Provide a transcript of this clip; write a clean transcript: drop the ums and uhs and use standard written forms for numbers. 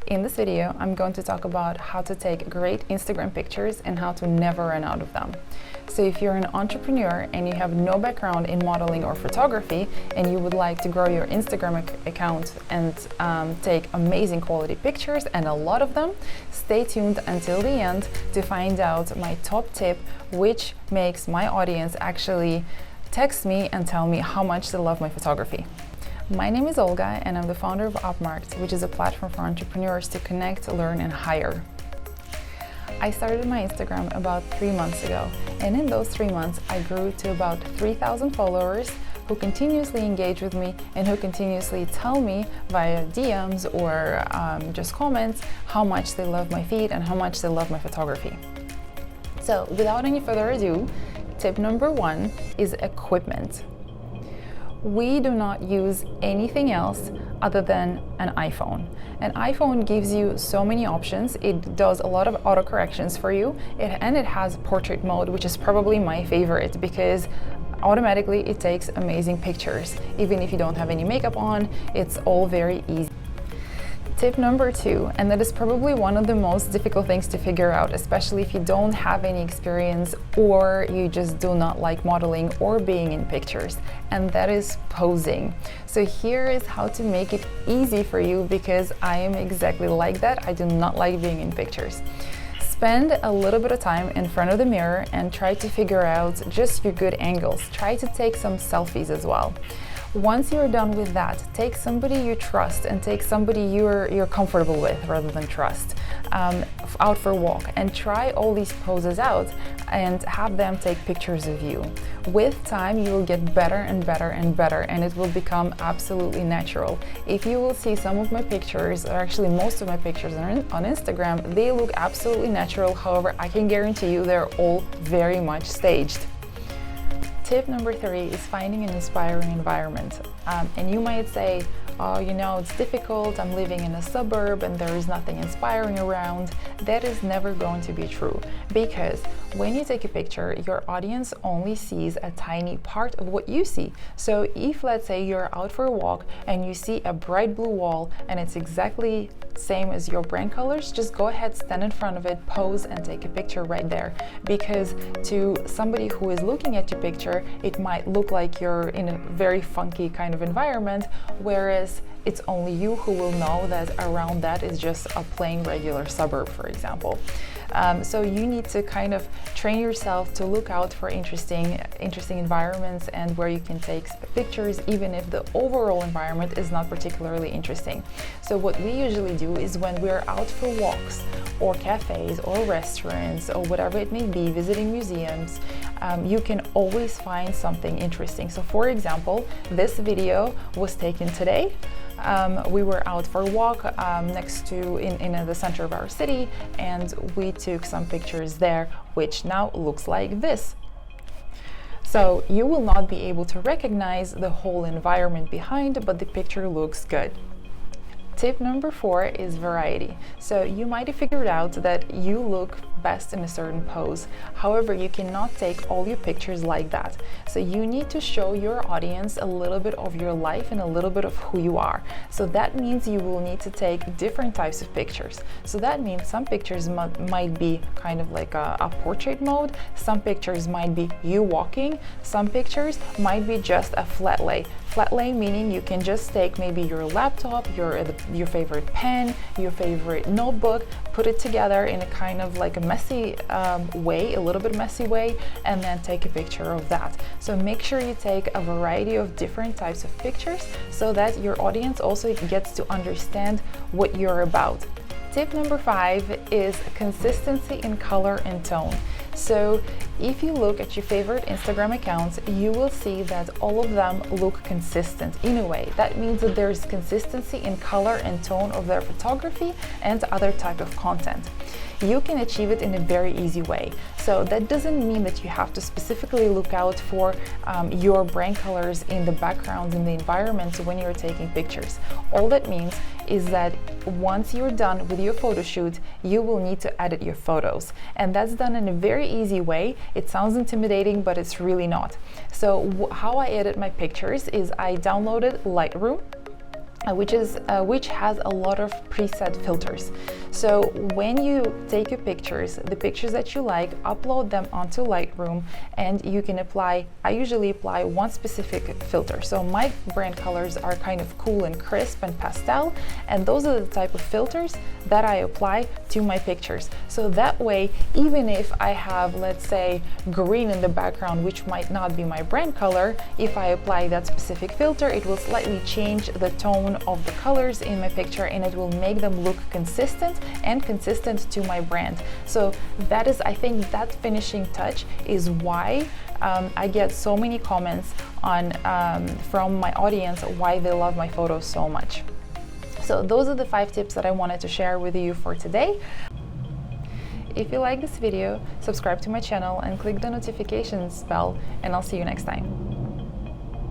In this video, I'm going to talk about how to take great Instagram pictures and how to never run out of them. So if you're an entrepreneur and you have no background in modeling or photography and you would like to grow your Instagram account and take amazing quality pictures, and a lot of them, stay tuned until the end to find out my top tip, which makes my audience actually text me and tell me how much they love my photography. My name is Olga and I'm the founder of Upmarked, which is a platform for entrepreneurs to connect, learn, and hire. I started my Instagram about 3 months ago, and in those 3 months I grew to about 3,000 followers who continuously engage with me and who continuously tell me via DMs or just comments how much they love my feed and how much they love my photography. So without any further ado, tip number 1 is equipment. We do not use anything else other than an iPhone. An iPhone gives you so many options. It does a lot of auto corrections for you, and it has portrait mode, which is probably my favorite because automatically it takes amazing pictures. Even if you don't have any makeup on, it's all very easy. Tip number 2, and that is probably one of the most difficult things to figure out, especially if you don't have any experience or you just do not like modeling or being in pictures, and that is posing. So here is how to make it easy for you, because I am exactly like that. I do not like being in pictures. Spend a little bit of time in front of the mirror and try to figure out just your good angles. Try to take some selfies as well. Once you're done with that, take somebody you trust and take somebody you're comfortable with rather than trust out for a walk, and try all these poses out and have them take pictures of you. With time, you will get better and better and better, and it will become absolutely natural. If you will see some of my pictures, or actually most of my pictures on Instagram, they look absolutely natural. However, I can guarantee you they're all very much staged. Tip number 3 is finding an inspiring environment. And you might say, oh, you know, it's difficult, I'm living in a suburb and there is nothing inspiring around. That is never going to be true, because when you take a picture, your audience only sees a tiny part of what you see. So if, let's say, you're out for a walk and you see a bright blue wall and it's exactly same as your brand colors, just go ahead, stand in front of it, pose, and take a picture right there. Because to somebody who is looking at your picture, it might look like you're in a very funky kind of environment, whereas it's only you who will know that around that is just a plain regular suburb, for example. So you need to kind of train yourself to look out for interesting environments and where you can take pictures, even if the overall environment is not particularly interesting. So what we usually do is, when we're out for walks or cafes or restaurants or whatever it may be, visiting museums, you can always find something interesting. So for example, this video was taken today. We were out for a walk next to in the center of our city, and we took some pictures there, which now looks like this. So you will not be able to recognize the whole environment behind, but the picture looks good. Tip number 4 is variety. So you might have figured out that you look best in a certain pose. However, you cannot take all your pictures like that. So you need to show your audience a little bit of your life and a little bit of who you are. So that means you will need to take different types of pictures. So that means some pictures might be kind of like a portrait mode. Some pictures might be you walking. Some pictures might be just a flat lay. Flat lay meaning you can just take maybe your laptop, your favorite pen, your favorite notebook, put it together in a kind of like a messy way, a little bit messy way, and then take a picture of that. So make sure you take a variety of different types of pictures so that your audience also gets to understand what you're about. Tip number 5 is consistency in color and tone. So if you look at your favorite Instagram accounts, you will see that all of them look consistent in a way. That means that there is consistency in color and tone of their photography and other type of content. You can achieve it in a very easy way. So that doesn't mean that you have to specifically look out for your brand colors in the backgrounds in the environment when you're taking pictures. All that means is that once you're done with your photo shoot, you will need to edit your photos. And that's done in a very easy way. It sounds intimidating, but it's really not. So how I edit my pictures is I downloaded Lightroom. which has a lot of preset filters. So when you take your pictures, the pictures that you like, upload them onto Lightroom, and you can apply, I usually apply one specific filter. So my brand colors are kind of cool and crisp and pastel, and those are the type of filters that I apply to my pictures. So that way, even if I have, let's say, green in the background, which might not be my brand color, if I apply that specific filter, it will slightly change the tone of the colors in my picture, and it will make them look consistent to my brand. So that is, I think that finishing touch is why I get so many comments on from my audience why they love my photos so much. So those are the 5 tips that I wanted to share with you for today. If you like this video, subscribe to my channel and click the notifications bell, and I'll see you next time.